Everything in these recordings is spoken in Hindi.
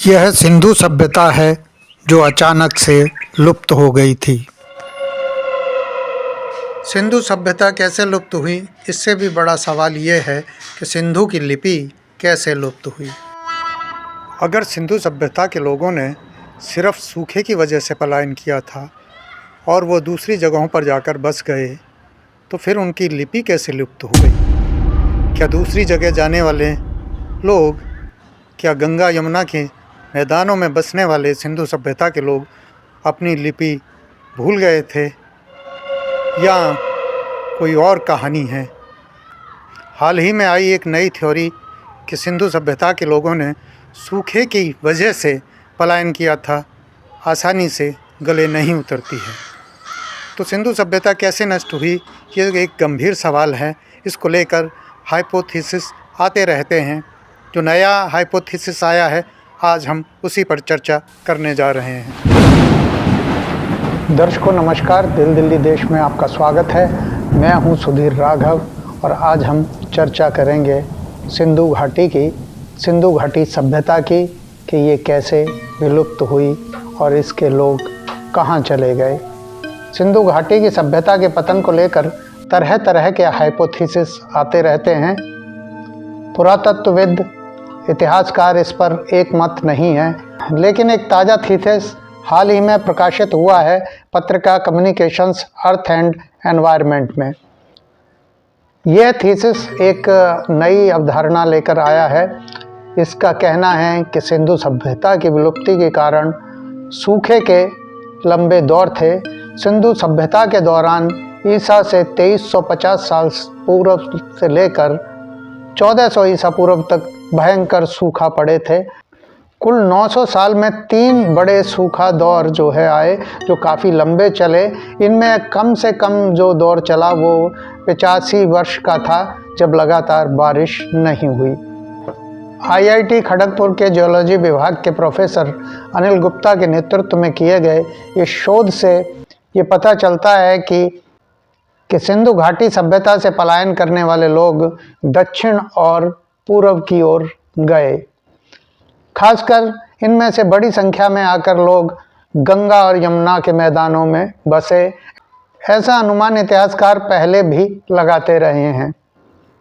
यह सिंधु सभ्यता है जो अचानक से लुप्त हो गई थी। सिंधु सभ्यता कैसे लुप्त हुई, इससे भी बड़ा सवाल यह है कि सिंधु की लिपि कैसे लुप्त हुई। अगर सिंधु सभ्यता के लोगों ने सिर्फ सूखे की वजह से पलायन किया था और वो दूसरी जगहों पर जाकर बस गए, तो फिर उनकी लिपि कैसे लुप्त हो गई। क्या दूसरी जगह जाने वाले लोग, क्या गंगा यमुना के मैदानों में बसने वाले सिंधु सभ्यता के लोग अपनी लिपि भूल गए थे, या कोई और कहानी है। हाल ही में आई एक नई थ्योरी कि सिंधु सभ्यता के लोगों ने सूखे की वजह से पलायन किया था, आसानी से गले नहीं उतरती है। तो सिंधु सभ्यता कैसे नष्ट हुई, ये एक गंभीर सवाल है। इसको लेकर हाइपोथेसिस आते रहते हैं। जो नया हाइपोथेसिस आया है, आज हम उसी पर चर्चा करने जा रहे हैं। दर्शकों नमस्कार, दिल दिल्ली देश में आपका स्वागत है। मैं हूं सुधीर राघव और आज हम चर्चा करेंगे सिंधु घाटी की, सिंधु घाटी सभ्यता की, कि ये कैसे विलुप्त हुई और इसके लोग कहां चले गए। सिंधु घाटी की सभ्यता के पतन को लेकर तरह तरह के हाइपोथेसिस आते रहते हैं। पुरातत्वविद, इतिहासकार इस पर एक मत नहीं है, लेकिन एक ताज़ा थीसिस हाल ही में प्रकाशित हुआ है पत्रिका कम्युनिकेशंस अर्थ एंड एनवायरनमेंट में। यह थीसिस एक नई अवधारणा लेकर आया है। इसका कहना है कि सिंधु सभ्यता की विलुप्ति के कारण सूखे के लंबे दौर थे। सिंधु सभ्यता के दौरान ईसा से 2350 साल पूर्व से लेकर 1400 ईसा पूर्व तक भयंकर सूखा पड़े थे। कुल 900 साल में 3 बड़े सूखा दौर जो है आए, जो काफ़ी लंबे चले। इनमें कम से कम जो दौर चला वो 85 वर्ष का था, जब लगातार बारिश नहीं हुई। IIT खड़गपुर के जियोलॉजी विभाग के प्रोफेसर अनिल गुप्ता के नेतृत्व में किए गए इस शोध से ये पता चलता है कि सिंधु घाटी सभ्यता से पलायन करने वाले लोग दक्षिण और पूर्व की ओर गए। खासकर इनमें से बड़ी संख्या में आकर लोग गंगा और यमुना के मैदानों में बसे। ऐसा अनुमान इतिहासकार पहले भी लगाते रहे हैं।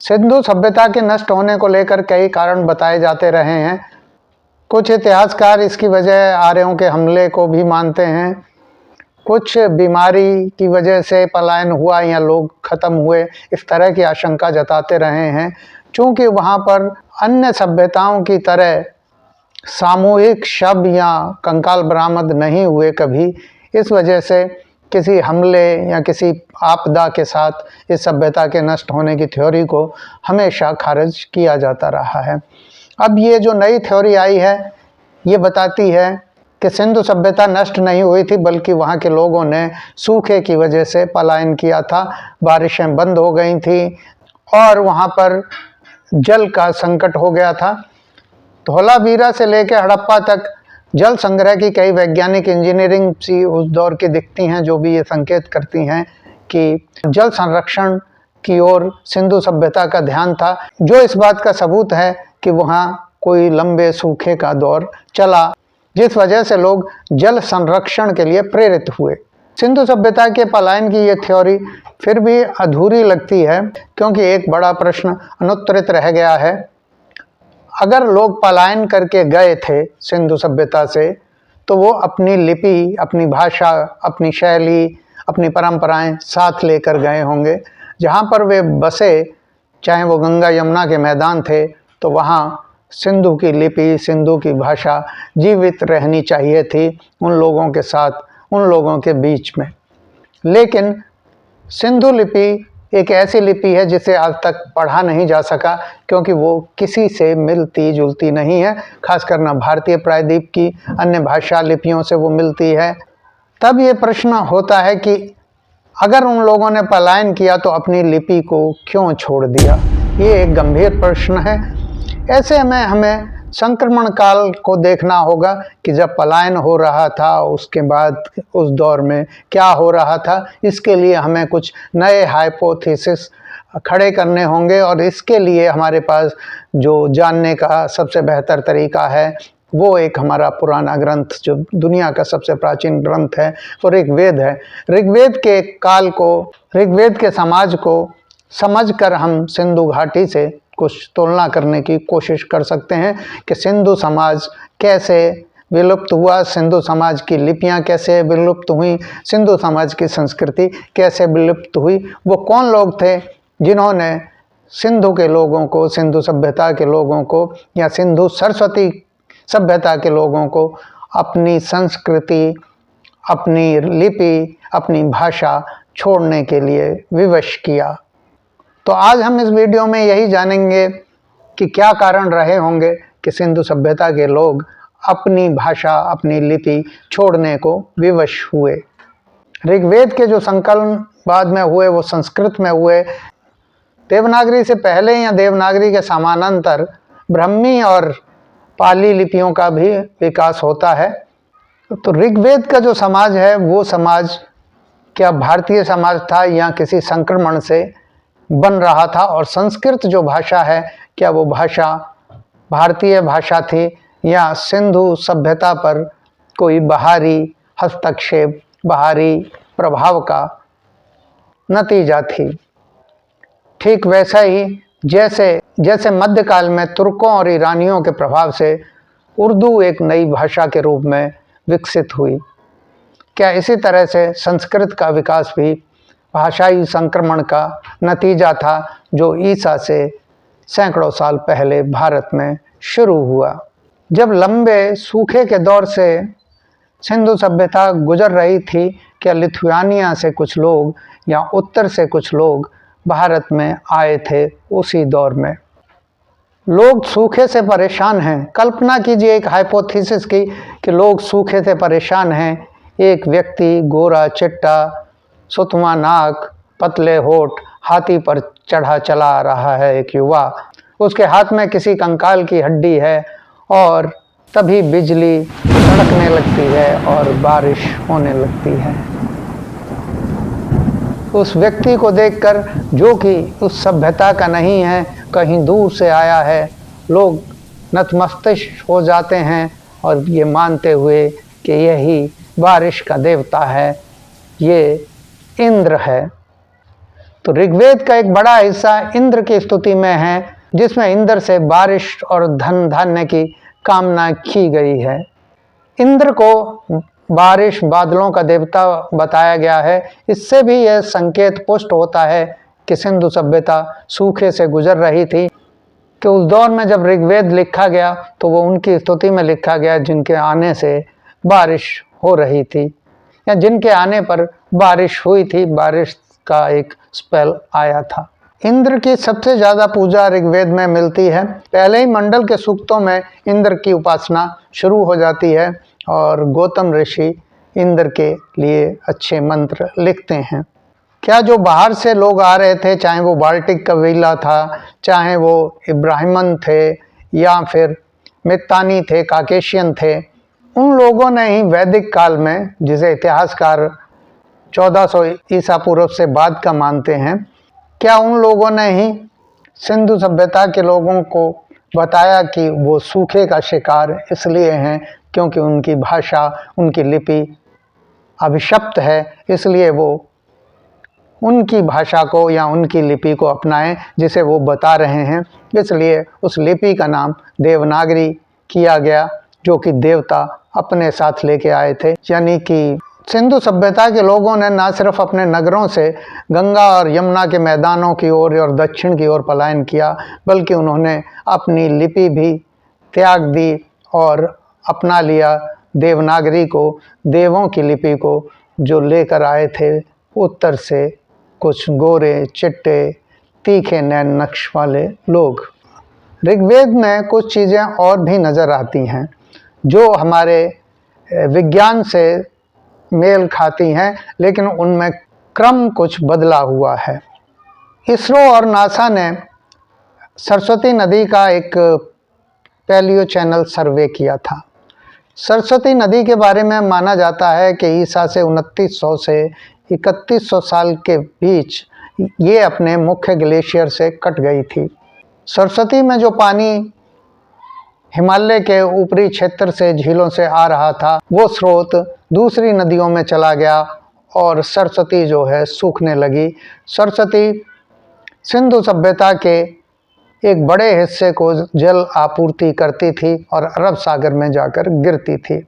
सिंधु सभ्यता के नष्ट होने को लेकर कई कारण बताए जाते रहे हैं। कुछ इतिहासकार इसकी वजह आर्यों के हमले को भी मानते हैं। कुछ बीमारी की वजह से पलायन हुआ या लोग खत्म हुए, इस तरह की आशंका जताते रहे हैं। चूँकि वहाँ पर अन्य सभ्यताओं की तरह सामूहिक शव या कंकाल बरामद नहीं हुए कभी, इस वजह से किसी हमले या किसी आपदा के साथ इस सभ्यता के नष्ट होने की थ्योरी को हमेशा खारिज किया जाता रहा है। अब ये जो नई थ्योरी आई है, ये बताती है कि सिंधु सभ्यता नष्ट नहीं हुई थी, बल्कि वहाँ के लोगों ने सूखे की वजह से पलायन किया था। बारिशें बंद हो गई थी और वहाँ पर जल का संकट हो गया था। धोलावीरा से लेकर हड़प्पा तक जल संग्रह की कई वैज्ञानिक इंजीनियरिंग सी उस दौर की दिखती हैं, जो भी ये संकेत करती हैं कि जल संरक्षण की ओर सिंधु सभ्यता का ध्यान था, जो इस बात का सबूत है कि वहाँ कोई लंबे सूखे का दौर चला, जिस वजह से लोग जल संरक्षण के लिए प्रेरित हुए। सिंधु सभ्यता के पलायन की ये थ्योरी फिर भी अधूरी लगती है, क्योंकि एक बड़ा प्रश्न अनुत्तरित रह गया है। अगर लोग पलायन करके गए थे सिंधु सभ्यता से, तो वो अपनी लिपि, अपनी भाषा, अपनी शैली, अपनी परंपराएं साथ लेकर गए होंगे। जहाँ पर वे बसे, चाहे वो गंगा यमुना के मैदान थे, तो वहाँ सिंधु की लिपि, सिंधु की भाषा जीवित रहनी चाहिए थी उन लोगों के साथ, उन लोगों के बीच में। लेकिन सिंधु लिपि एक ऐसी लिपि है जिसे आज तक पढ़ा नहीं जा सका, क्योंकि वो किसी से मिलती जुलती नहीं है। खासकर न भारतीय प्रायद्वीप की अन्य भाषा लिपियों से वो मिलती है। तब ये प्रश्न होता है कि अगर उन लोगों ने पलायन किया तो अपनी लिपि को क्यों छोड़ दिया। ये एक गंभीर प्रश्न है। ऐसे में हमें संक्रमण काल को देखना होगा कि जब पलायन हो रहा था, उसके बाद उस दौर में क्या हो रहा था। इसके लिए हमें कुछ नए हाइपोथेसिस खड़े करने होंगे, और इसके लिए हमारे पास जो जानने का सबसे बेहतर तरीका है वो एक हमारा पुराना ग्रंथ जो दुनिया का सबसे प्राचीन ग्रंथ है वो ऋग्वेद है। ऋग्वेद के काल को, ऋग्वेद के समाज को समझकर हम सिंधु घाटी से कुछ तुलना करने की कोशिश कर सकते हैं कि सिंधु समाज कैसे विलुप्त हुआ, सिंधु समाज की लिपियां कैसे विलुप्त हुई, सिंधु समाज की संस्कृति कैसे विलुप्त हुई। वो कौन लोग थे जिन्होंने सिंधु के लोगों को, सिंधु सभ्यता के लोगों को या सिंधु सरस्वती सभ्यता के लोगों को अपनी संस्कृति, अपनी लिपि, अपनी भाषा छोड़ने के लिए विवश किया। तो आज हम इस वीडियो में यही जानेंगे कि क्या कारण रहे होंगे कि सिंधु सभ्यता के लोग अपनी भाषा, अपनी लिपि छोड़ने को विवश हुए। ऋग्वेद के जो संकलन बाद में हुए वो संस्कृत में हुए। देवनागरी से पहले या देवनागरी के समानांतर ब्राह्मी और पाली लिपियों का भी विकास होता है। तो ऋग्वेद का जो समाज है वो समाज क्या भारतीय समाज था या किसी संक्रमण से बन रहा था, और संस्कृत जो भाषा है क्या वो भाषा भारतीय भाषा थी या सिंधु सभ्यता पर कोई बाहरी हस्तक्षेप, बाहरी प्रभाव का नतीजा थी। ठीक वैसा ही जैसे मध्यकाल में तुर्कों और ईरानियों के प्रभाव से उर्दू एक नई भाषा के रूप में विकसित हुई, क्या इसी तरह से संस्कृत का विकास भी भाषाई संक्रमण का नतीजा था जो ईसा से सैकड़ों साल पहले भारत में शुरू हुआ। जब लंबे सूखे के दौर से सिंधु सभ्यता गुजर रही थी, क्या लिथुआनिया से कुछ लोग या उत्तर से कुछ लोग भारत में आए थे उसी दौर में। लोग सूखे से परेशान हैं। कल्पना कीजिए एक हाइपोथेसिस की कि लोग सूखे से परेशान हैं। एक व्यक्ति गोरा चिट्टा, सुतमा नाक, पतले होठ, हाथी पर चढ़ा चला आ रहा है। एक युवा, उसके हाथ में किसी कंकाल की हड्डी है और तभी बिजली कड़कने लगती है और बारिश होने लगती है। उस व्यक्ति को देखकर, जो कि उस सभ्यता का नहीं है, कहीं दूर से आया है, लोग नतमस्तक हो जाते हैं और ये मानते हुए कि यही बारिश का देवता है, ये इंद्र है। तो ऋग्वेद का एक बड़ा हिस्सा इंद्र की स्तुति में है, जिसमें इंद्र से बारिश और धन धान्य की कामना की गई है। इंद्र को बारिश, बादलों का देवता बताया गया है। इससे भी यह संकेत पुष्ट होता है कि सिंधु सभ्यता सूखे से गुजर रही थी, कि उस दौर में जब ऋग्वेद लिखा गया तो वो उनकी स्तुति में लिखा गया जिनके आने से बारिश हो रही थी या जिनके आने पर बारिश हुई थी, बारिश का एक स्पेल आया था। इंद्र की सबसे ज़्यादा पूजा ऋग्वेद में मिलती है। पहले ही मंडल के सूक्तों में इंद्र की उपासना शुरू हो जाती है और गौतम ऋषि इंद्र के लिए अच्छे मंत्र लिखते हैं। क्या जो बाहर से लोग आ रहे थे, चाहे वो बाल्टिक कबीला था, चाहे वो इब्राहिमन थे या फिर मित्तानी थे, काकेशियन थे, उन लोगों ने ही वैदिक काल में, जिसे इतिहासकार 1400 ईसा पूर्व से बाद का मानते हैं, क्या उन लोगों ने ही सिंधु सभ्यता के लोगों को बताया कि वो सूखे का शिकार इसलिए हैं क्योंकि उनकी भाषा, उनकी लिपि अभिशप्त है, इसलिए वो उनकी भाषा को या उनकी लिपि को अपनाएं जिसे वो बता रहे हैं। इसलिए उस लिपि का नाम देवनागरी किया गया, जो कि देवता अपने साथ लेके आए थे। यानी कि सिंधु सभ्यता के लोगों ने न सिर्फ अपने नगरों से गंगा और यमुना के मैदानों की ओर और दक्षिण की ओर पलायन किया, बल्कि उन्होंने अपनी लिपि भी त्याग दी और अपना लिया देवनागरी को, देवों की लिपि को, जो लेकर आए थे उत्तर से कुछ गोरे चिट्टे तीखे नैन नक्श वाले लोग। ऋग्वेद में कुछ चीज़ें और भी नज़र आती हैं जो हमारे विज्ञान से मेल खाती हैं, लेकिन उनमें क्रम कुछ बदला हुआ है। इसरो और नासा ने सरस्वती नदी का एक पैलियो चैनल सर्वे किया था। सरस्वती नदी के बारे में माना जाता है कि ईसा से 2900 से 3100 साल के बीच ये अपने मुख्य ग्लेशियर से कट गई थी। सरस्वती में जो पानी हिमालय के ऊपरी क्षेत्र से झीलों से आ रहा था, वो स्रोत दूसरी नदियों में चला गया और सरस्वती जो है सूखने लगी। सरस्वती सिंधु सभ्यता के एक बड़े हिस्से को जल आपूर्ति करती थी और अरब सागर में जाकर गिरती थी।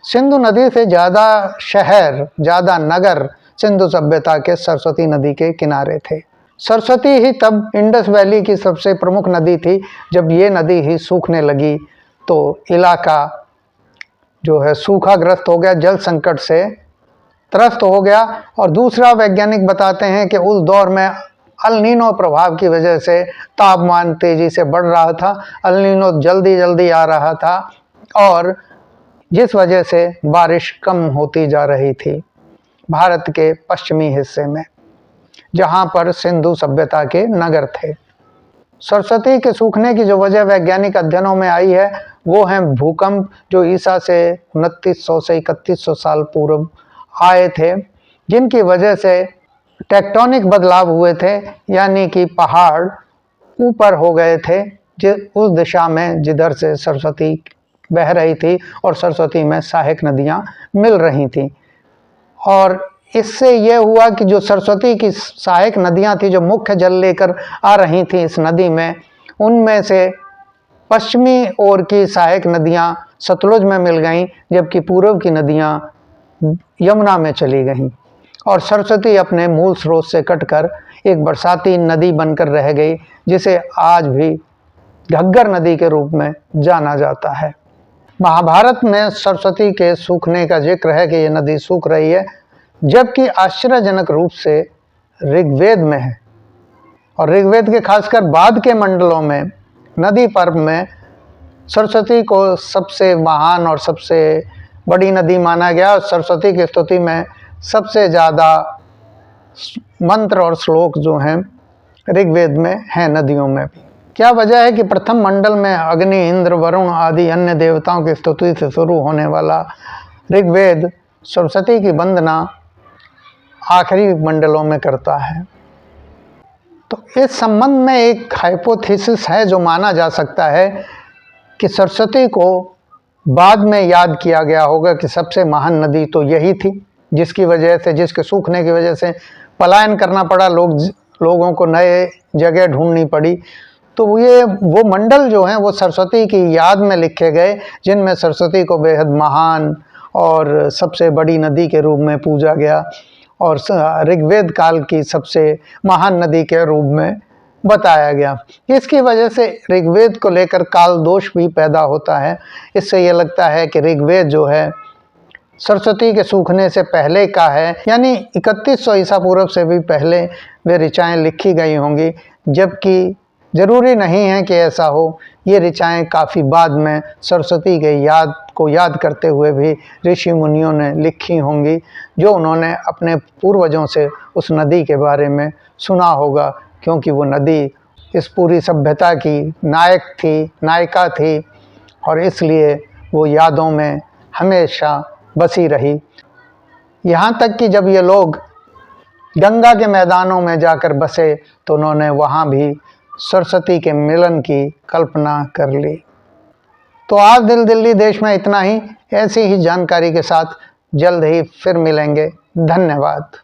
सिंधु नदी से ज़्यादा शहर, ज़्यादा नगर सिंधु सभ्यता के सरस्वती नदी के किनारे थे। सरस्वती ही तब इंडस वैली की सबसे प्रमुख नदी थी। जब ये नदी ही सूखने लगी तो इलाका जो है सूखाग्रस्त हो गया, जल संकट से त्रस्त हो गया। और दूसरा, वैज्ञानिक बताते हैं कि उस दौर में अल नीनो प्रभाव की वजह से तापमान तेज़ी से बढ़ रहा था। अल नीनो जल्दी जल्दी आ रहा था और जिस वजह से बारिश कम होती जा रही थी भारत के पश्चिमी हिस्से में, जहाँ पर सिंधु सभ्यता के नगर थे। सरस्वती के सूखने की जो वजह वैज्ञानिक अध्ययनों में आई है वो हैं भूकंप, जो ईसा से 2900 से 3100 साल पूर्व आए थे, जिनकी वजह से टेक्टोनिक बदलाव हुए थे, यानी कि पहाड़ ऊपर हो गए थे उस दिशा में जिधर से सरस्वती बह रही थी और सरस्वती में सहायक नदियाँ मिल रही थीं। और इससे ये हुआ कि जो सरस्वती की सहायक नदियाँ थी, जो मुख्य जल लेकर आ रही थी इस नदी में, उनमें से पश्चिमी ओर की सहायक नदियाँ सतलुज में मिल गईं, जबकि पूर्व की नदियाँ यमुना में चली गईं। और सरस्वती अपने मूल स्रोत से कटकर एक बरसाती नदी बनकर रह गई, जिसे आज भी घग्गर नदी के रूप में जाना जाता है। महाभारत में सरस्वती के सूखने का जिक्र है कि ये नदी सूख रही है, जबकि आश्चर्यजनक रूप से ऋग्वेद में है। और ऋग्वेद के खासकर बाद के मंडलों में नदी पर्व में सरस्वती को सबसे महान और सबसे बड़ी नदी माना गया। और सरस्वती की स्तुति में सबसे ज़्यादा मंत्र और श्लोक जो हैं ऋग्वेद में हैं, नदियों में भी। क्या वजह है कि प्रथम मंडल में अग्नि, इंद्र, वरुण आदि अन्य देवताओं की स्तुति से शुरू होने वाला ऋग्वेद सरस्वती की वंदना आखिरी मंडलों में करता है? तो इस संबंध में एक हाइपोथेसिस है जो माना जा सकता है कि सरस्वती को बाद में याद किया गया होगा कि सबसे महान नदी तो यही थी, जिसकी वजह से, जिसके सूखने की वजह से पलायन करना पड़ा, लोगों को नए जगह ढूंढनी पड़ी। तो ये वो मंडल जो हैं वो सरस्वती की याद में लिखे गए, जिनमें सरस्वती को बेहद महान और सबसे बड़ी नदी के रूप में पूजा गया और ऋग्वेद काल की सबसे महान नदी के रूप में बताया गया। इसकी वजह से ऋग्वेद को लेकर काल दोष भी पैदा होता है। इससे ये लगता है कि ऋग्वेद जो है सरस्वती के सूखने से पहले का है, यानी 3100 ईसा पूर्व से भी पहले वे ऋचाएँ लिखी गई होंगी, जबकि ज़रूरी नहीं है कि ऐसा हो। ये ऋचाएँ काफ़ी बाद में सरस्वती के याद करते हुए भी ऋषि मुनियों ने लिखी होंगी, जो उन्होंने अपने पूर्वजों से उस नदी के बारे में सुना होगा, क्योंकि वो नदी इस पूरी सभ्यता की नायिका थी और इसलिए वो यादों में हमेशा बसी रही। यहाँ तक कि जब ये लोग गंगा के मैदानों में जाकर बसे तो उन्होंने वहाँ भी सरस्वती के मिलन की कल्पना कर ली। तो आज दिल दिल्ली देश में इतना ही। ऐसी ही जानकारी के साथ जल्द ही फिर मिलेंगे। धन्यवाद।